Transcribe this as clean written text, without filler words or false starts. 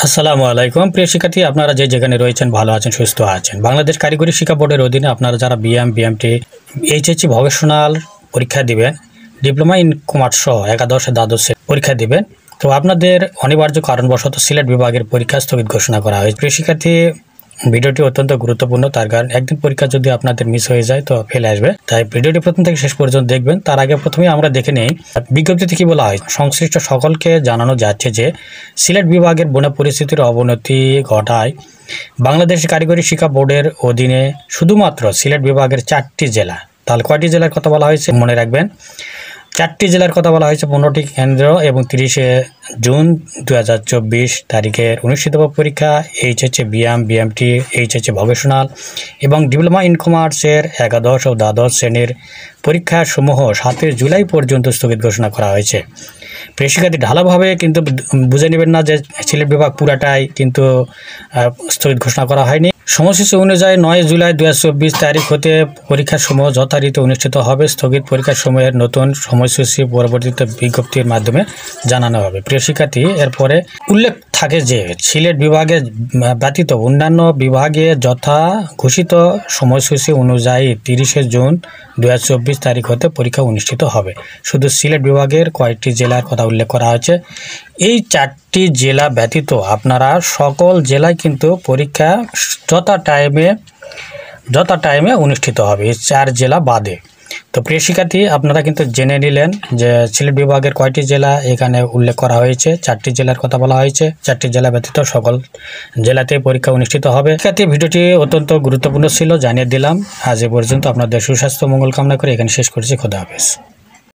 আসসালামু আলাইকুম প্রিয় শিক্ষার্থী, আপনারা যে যেখানে রয়েছেন ভালো আছেন, সুস্থ আছেন। বাংলাদেশ কারিগরি শিক্ষা বোর্ডের অধীনে আপনারা যারা বিএম, বিএমটি, এইচএসসি ভকেশনাল পরীক্ষা দিবেন, ডিপ্লোমা ইন কমার্স সহ একাদশ দ্বাদশ পরীক্ষা দিবেন, তো আপনাদের অনিবার্য কারণবশত সিলেট বিভাগের পরীক্ষা স্থগিত ঘোষণা করা হয়েছে। প্রিয় শিক্ষার্থী, ভিডিওটি অত্যন্ত গুরুত্বপূর্ণ, তার কারণ একদিন পরীক্ষা যদি আপনাদের মিস হয়ে যায় তো ফেলে আসবে। তাই ভিডিওটি প্রথম থেকে শেষ পর্যন্ত দেখবেন। তার আগে প্রথমে আমরা দেখে নেই বিজ্ঞপ্তিতে কি বলা হয়। সংশ্লিষ্ট সকলকে জানানো যাচ্ছে যে সিলেট বিভাগের বন্যা পরিস্থিতির অবনতি ঘটায় বাংলাদেশ কারিগরি শিক্ষা বোর্ডের অধীনে শুধুমাত্র সিলেট বিভাগের 4টি জেলা, তাহলে কয়টি জেলার কথা বলা হয়েছে মনে রাখবেন, 4টি জেলার কথা বলা হয়েছে, 15টি কেন্দ্র এবং 30শে জুন 2024 তারিখের অনুষ্ঠিত পরীক্ষা HSC BM, BMT, HSC vocational এবং ডিপ্লোমা ইন কমার্সের একাদশ ও দ্বাদশ শ্রেণীর পরীক্ষাসমূহ 7 জুলাই পর্যন্ত স্থগিত ঘোষণা করা হয়েছে। প্রিয় শিক্ষার্থী, ঢালাভাবে কিন্তু বুঝে নেবেন না যে সিলেট বিভাগ পুরাটাই কিন্তু স্থগিত ঘোষণা করা হয়নি। সময়সূচি অনুযায়ী 9 জুলাই 2024 তারিখ হতে পরীক্ষাসমূহ যথারীতি অনুষ্ঠিত হবে। স্থগিত পরীক্ষাসমূহের নতুন সময়সূচি পরবর্তীতে বিজ্ঞপ্তির মাধ্যমে জানানো হবে। প্রিয় শিক্ষার্থী, এরপরে উল্লেখ থাকে যে সিলেট বিভাগে ব্যতীত অন্যান্য বিভাগে যথা ঘোষিত সময়সূচি অনুযায়ী 30শে জুন 2024 তারিখ হতে পরীক্ষা অনুষ্ঠিত হবে। শুধু সিলেট বিভাগের কয়েকটি জেলার কথা উল্লেখ করা হয়েছে। এই 4টি জেলা ব্যতীত আপনারা সকল জেলায় কিন্তু পরীক্ষা যথা টাইমে অনুষ্ঠিত হবে, এই 4 জেলা বাদে। তো প্রিয় শিক্ষার্থী, আপনারা কিন্তু জেনে নিলেন যে সিলেট বিভাগের কয়টি জেলা এখানে উল্লেখ করা হয়েছে। 4টি জেলার কথা বলা হয়েছে। 4টি জেলা ব্যতীত সকল জেলাতে পরীক্ষা অনুষ্ঠিত হবে। শিক্ষার্থী, ভিডিওটি অত্যন্ত গুরুত্বপূর্ণ ছিল, জানিয়ে দিলাম। আজ এ পর্যন্ত। আপনাদের সুস্বাস্থ্য মঙ্গল কামনা করে এখানে শেষ করছি। খোদা হাফেজ।